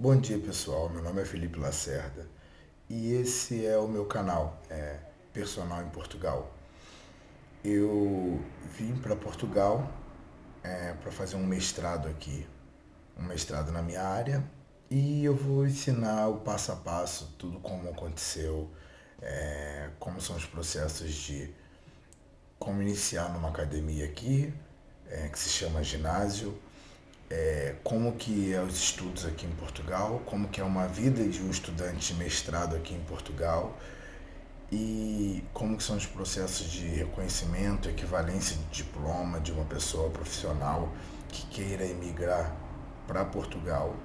Bom dia pessoal, meu nome é Felipe Lacerda e esse é o meu canal, Personal em Portugal. Eu vim para Portugal para fazer um mestrado aqui, um mestrado na minha área, e eu vou ensinar o passo a passo, tudo como aconteceu, como são os processos de como iniciar numa academia aqui, que se chama ginásio, como que é os estudos aqui em Portugal, como que é uma vida de um estudante de mestrado aqui em Portugal e como que são os processos de reconhecimento, equivalência de diploma de uma pessoa profissional que queira emigrar para Portugal,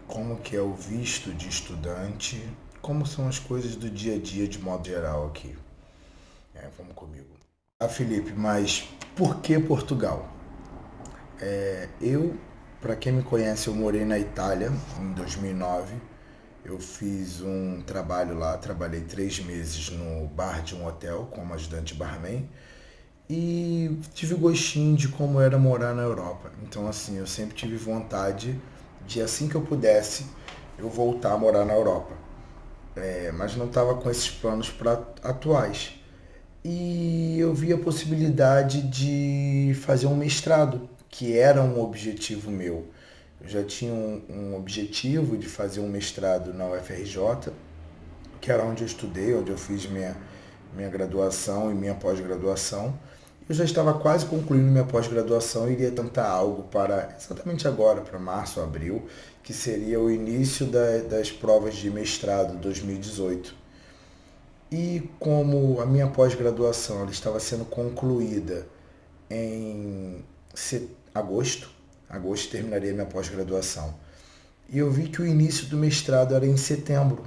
como que é o visto de estudante, como são as coisas do dia a dia de modo geral aqui. Vamos comigo. Felipe, mas por que Portugal? Eu, para quem me conhece, eu morei na Itália em 2009. Eu fiz um trabalho lá, trabalhei 3 meses no bar de um hotel como ajudante barman e tive gostinho de como era morar na Europa. Então, assim, eu sempre tive vontade de, assim que eu pudesse, eu voltar a morar na Europa. Mas não estava com esses planos atuais. E eu vi a possibilidade de fazer um mestrado, que era um objetivo meu. Eu já tinha um objetivo de fazer um mestrado na UFRJ, que era onde eu estudei, onde eu fiz minha graduação e minha pós-graduação. Eu já estava quase concluindo minha pós-graduação e iria tentar algo para exatamente agora, para março, abril, que seria o início das provas de mestrado 2018. E como a minha pós-graduação ela estava sendo concluída em agosto, agosto terminaria minha pós-graduação. E eu vi que o início do mestrado era em setembro,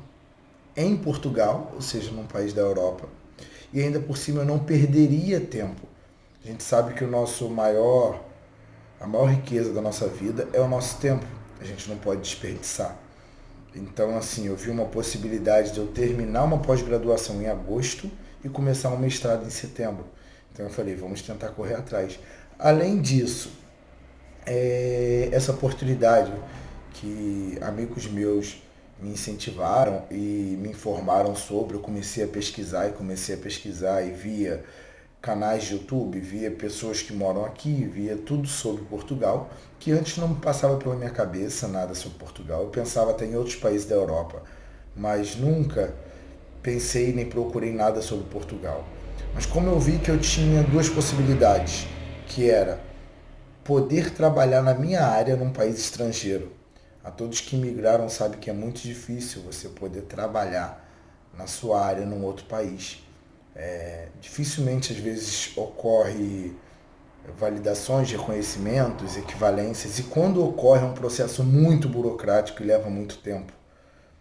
em Portugal, ou seja, num país da Europa. E ainda por cima eu não perderia tempo. A gente sabe que a maior riqueza da nossa vida é o nosso tempo. A gente não pode desperdiçar. Então, assim, eu vi uma possibilidade de eu terminar uma pós-graduação em agosto e começar um mestrado em setembro. Então eu falei, vamos tentar correr atrás. Além disso, essa oportunidade que amigos meus me incentivaram e me informaram sobre, eu comecei a pesquisar e via canais de YouTube, via pessoas que moram aqui, via tudo sobre Portugal, que antes não me passava pela minha cabeça nada sobre Portugal. Eu pensava até em outros países da Europa, mas nunca pensei nem procurei nada sobre Portugal. Mas como eu vi que eu tinha duas possibilidades, que era poder trabalhar na minha área num país estrangeiro. A todos que migraram sabem que é muito difícil você poder trabalhar na sua área num outro país. Dificilmente às vezes ocorre validações de reconhecimentos, equivalências, e quando ocorre é um processo muito burocrático e leva muito tempo.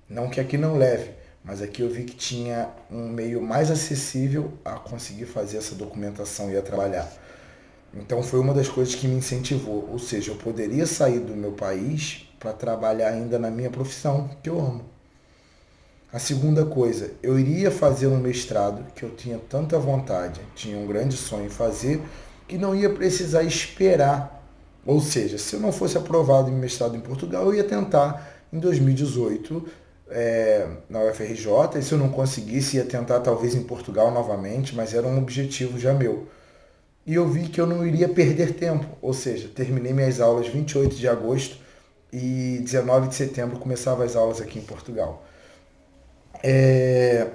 Não que aqui não leve, mas aqui eu vi que tinha um meio mais acessível a conseguir fazer essa documentação e a trabalhar. Então foi uma das coisas que me incentivou, ou seja, eu poderia sair do meu país para trabalhar ainda na minha profissão, que eu amo. A segunda coisa, eu iria fazer um mestrado que eu tinha tanta vontade, tinha um grande sonho em fazer, que não ia precisar esperar. Ou seja, se eu não fosse aprovado em mestrado em Portugal, eu ia tentar em 2018 na UFRJ, e se eu não conseguisse, ia tentar talvez em Portugal novamente, mas era um objetivo já meu. E eu vi que eu não iria perder tempo, ou seja, terminei minhas aulas 28 de agosto e 19 de setembro começava as aulas aqui em Portugal. É,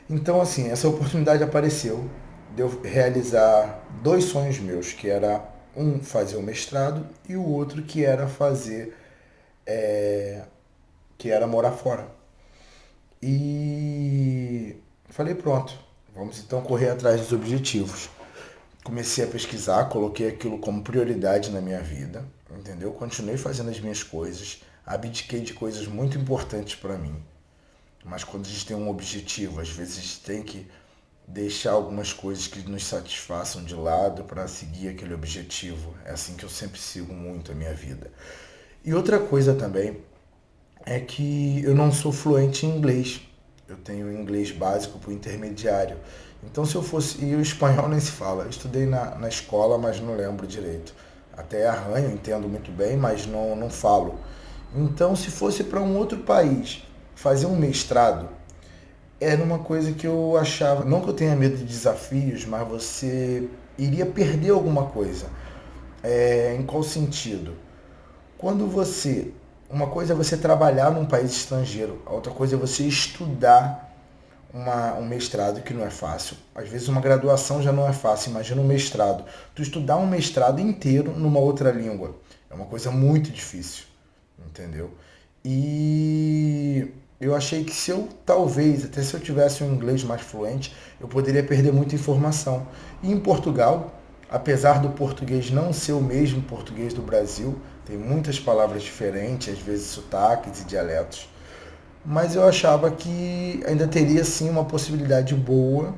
Então, assim, essa oportunidade apareceu de eu realizar dois sonhos meus, que era um fazer o mestrado e o outro que era morar fora. E falei, pronto, vamos então correr atrás dos objetivos. Comecei a pesquisar, coloquei aquilo como prioridade na minha vida, entendeu? Continuei fazendo as minhas coisas, abdiquei de coisas muito importantes para mim. Mas quando a gente tem um objetivo, às vezes a gente tem que deixar algumas coisas que nos satisfaçam de lado para seguir aquele objetivo. É assim que eu sempre sigo muito a minha vida. E outra coisa também é que eu não sou fluente em inglês. Eu tenho inglês básico para o intermediário. Então se eu fosse. E o espanhol nem se fala. Eu estudei na escola, mas não lembro direito. Até arranho, entendo muito bem, mas não falo. Então, se fosse para um outro país fazer um mestrado, era uma coisa que eu achava, não que eu tenha medo de desafios, mas você iria perder alguma coisa. Em qual sentido? Quando você, uma coisa é você trabalhar num país estrangeiro, a outra coisa é você estudar um mestrado, que não é fácil. Às vezes uma graduação já não é fácil, imagina um mestrado. Tu estudar um mestrado inteiro numa outra língua é uma coisa muito difícil, entendeu? E eu achei que se eu, talvez, até se eu tivesse um inglês mais fluente, eu poderia perder muita informação. E em Portugal, apesar do português não ser o mesmo português do Brasil, tem muitas palavras diferentes, às vezes sotaques e dialetos, mas eu achava que ainda teria sim uma possibilidade boa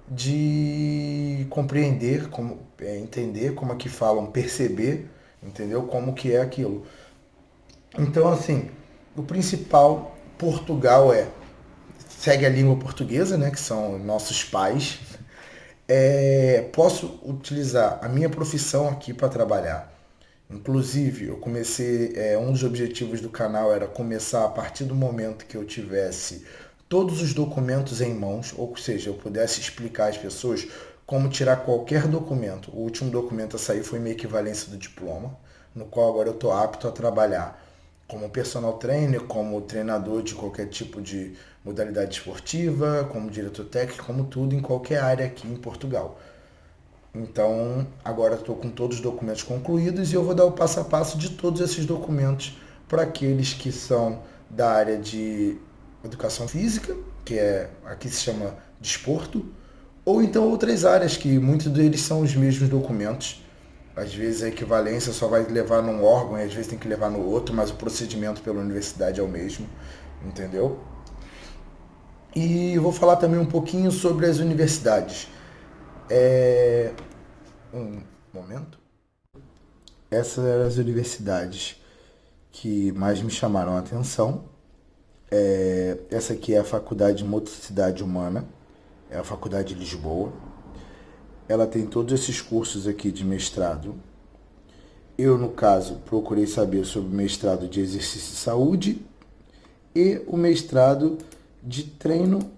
de compreender, entender como é que falam, perceber, entendeu? Como que é aquilo. Então, assim, o principal, Portugal segue a língua portuguesa, né, que são nossos pais. Posso utilizar a minha profissão aqui para trabalhar. Inclusive, eu comecei, um dos objetivos do canal era começar a partir do momento que eu tivesse todos os documentos em mãos, ou seja, eu pudesse explicar às pessoas como tirar qualquer documento. O último documento a sair foi minha equivalência do diploma, no qual agora eu estou apto a trabalhar como personal trainer, como treinador de qualquer tipo de modalidade esportiva, como diretor técnico, como tudo em qualquer área aqui em Portugal. Então, agora estou com todos os documentos concluídos e eu vou dar o passo a passo de todos esses documentos para aqueles que são da área de educação física, que aqui se chama desporto, ou então outras áreas que muitos deles são os mesmos documentos. Às vezes a equivalência só vai levar num órgão e às vezes tem que levar no outro, mas o procedimento pela universidade é o mesmo, entendeu? E eu vou falar também um pouquinho sobre as universidades. Um momento. Essas eram as universidades que mais me chamaram a atenção. Essa aqui é a Faculdade de Motricidade Humana, é a Faculdade de Lisboa. Ela tem todos esses cursos aqui de mestrado. Eu, no caso, procurei saber sobre o mestrado de exercício e saúde e o mestrado de treino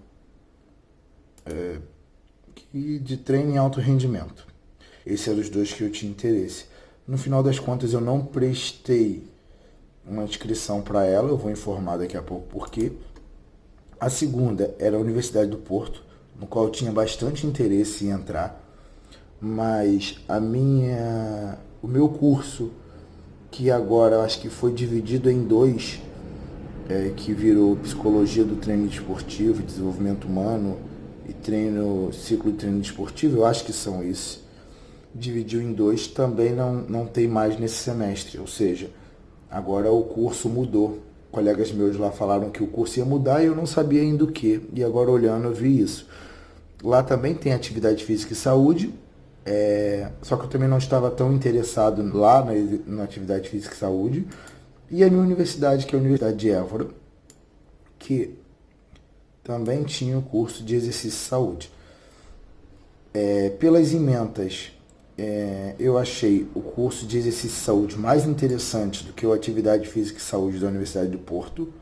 em alto rendimento. Esses eram os dois que eu tinha interesse. No final das contas, eu não prestei uma inscrição para ela, eu vou informar daqui a pouco por quê. A segunda era a Universidade do Porto, no qual eu tinha bastante interesse em entrar, mas o meu curso, que agora eu acho que foi dividido em dois, que virou Psicologia do Treino Esportivo e Desenvolvimento Humano e Ciclo de Treino Esportivo, eu acho que são isso, dividiu em dois, também não tem mais nesse semestre, ou seja, agora o curso mudou. Colegas meus lá falaram que o curso ia mudar e eu não sabia ainda o que, e agora olhando eu vi isso. Lá também tem atividade física e saúde, só que eu também não estava tão interessado lá na atividade física e saúde. E a minha universidade, que é a Universidade de Évora, que também tinha o curso de exercício e saúde. Pelas ementas, eu achei o curso de exercício e saúde mais interessante do que a atividade física e saúde da Universidade do Porto.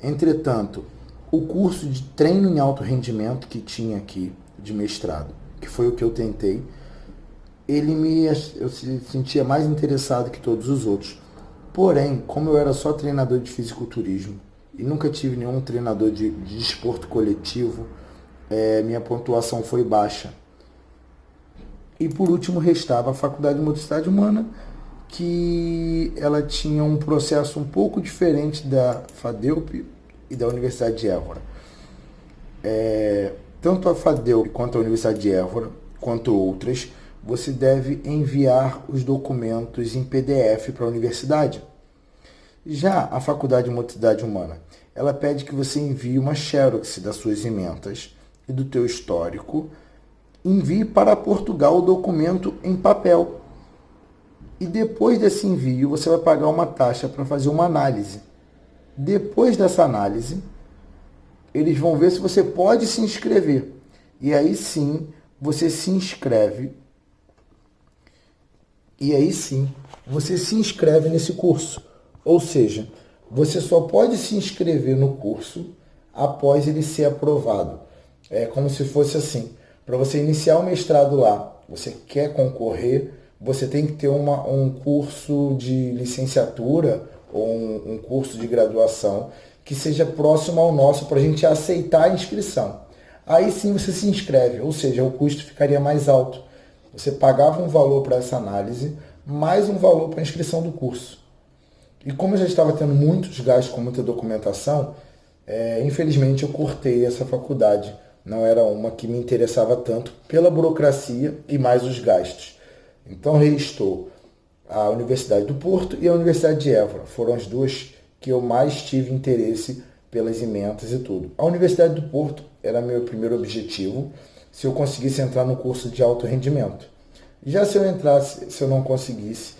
Entretanto, o curso de treino em alto rendimento que tinha aqui, de mestrado, que foi o que eu tentei, eu se sentia mais interessado que todos os outros. Porém, como eu era só treinador de fisiculturismo e nunca tive nenhum treinador de desporto coletivo, minha pontuação foi baixa. E por último restava a Faculdade de Motricidade Humana, que ela tinha um processo um pouco diferente da FADEUP e da Universidade de Évora. Tanto a FADEUP quanto a Universidade de Évora, quanto outras, você deve enviar os documentos em PDF para a universidade. Já a Faculdade de Motricidade Humana, ela pede que você envie uma xerox das suas ementas e do teu histórico, envie para Portugal o documento em papel. E depois desse envio, você vai pagar uma taxa para fazer uma análise. Depois dessa análise, eles vão ver se você pode se inscrever. E aí sim, você se inscreve. E aí sim, você se inscreve nesse curso. Ou seja, você só pode se inscrever no curso após ele ser aprovado. É como se fosse assim, para você iniciar o mestrado lá, você quer concorrer, você tem que ter um curso de licenciatura ou um curso de graduação que seja próximo ao nosso para a gente aceitar a inscrição. Aí sim você se inscreve, ou seja, o custo ficaria mais alto. Você pagava um valor para essa análise, mais um valor para a inscrição do curso. E como eu já estava tendo muitos gastos com muita documentação, infelizmente eu cortei essa faculdade. Não era uma que me interessava tanto pela burocracia e mais os gastos. Então restou a Universidade do Porto e a Universidade de Évora. Foram as duas que eu mais tive interesse pelas emendas e tudo. A Universidade do Porto era meu primeiro objetivo, se eu conseguisse entrar no curso de alto rendimento. Já se eu entrasse, se eu não conseguisse,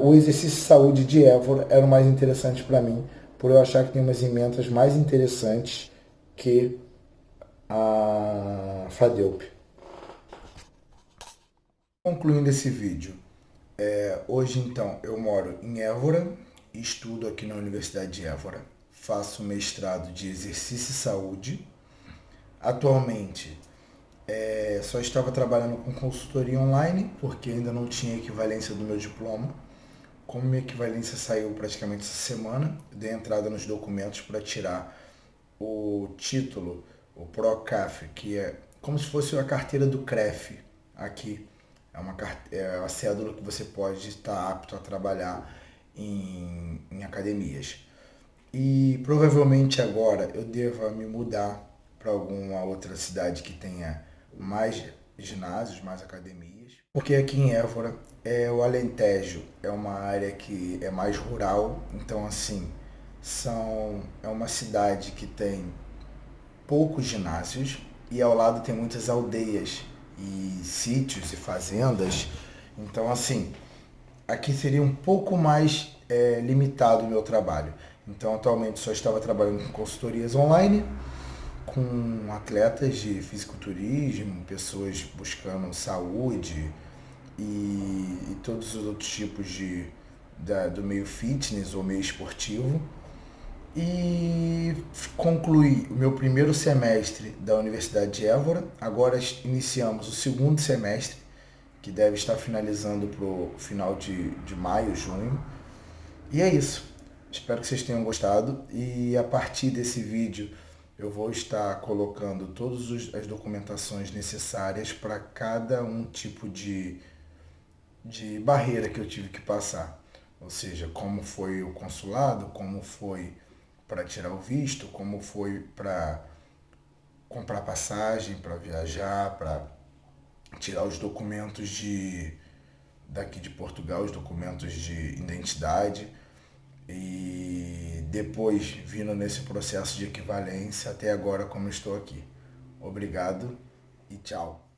o exercício de saúde de Évora era o mais interessante para mim, por eu achar que tem umas emendas mais interessantes que a FADEUP. Concluindo esse vídeo, hoje então eu moro em Évora, estudo aqui na Universidade de Évora, faço mestrado de exercício e saúde. Atualmente só estava trabalhando com consultoria online, porque ainda não tinha equivalência do meu diploma. Como minha equivalência saiu praticamente essa semana, dei entrada nos documentos para tirar o título, o PROCAF, que é como se fosse a carteira do CREF aqui. É a cédula que você pode estar apto a trabalhar em academias. E provavelmente agora eu deva me mudar para alguma outra cidade que tenha mais ginásios, mais academias. Porque aqui em Évora, o Alentejo é uma área que é mais rural, então assim, é uma cidade que tem poucos ginásios e ao lado tem muitas aldeias e sítios e fazendas. Então assim, aqui seria um pouco mais limitado o meu trabalho. Então atualmente só estava trabalhando com consultorias online, com atletas de fisiculturismo, pessoas buscando saúde e todos os outros tipos do meio fitness ou meio esportivo. E concluí o meu primeiro semestre da Universidade de Évora. Agora iniciamos o segundo semestre, que deve estar finalizando para o final de maio, junho. E é isso. Espero que vocês tenham gostado e a partir desse vídeo eu vou estar colocando todas as documentações necessárias para cada um tipo de barreira que eu tive que passar. Ou seja, como foi o consulado, como foi para tirar o visto, como foi para comprar passagem, para viajar, para tirar os documentos daqui de Portugal, os documentos de identidade. E depois vindo nesse processo de equivalência até agora como estou aqui. Obrigado e tchau.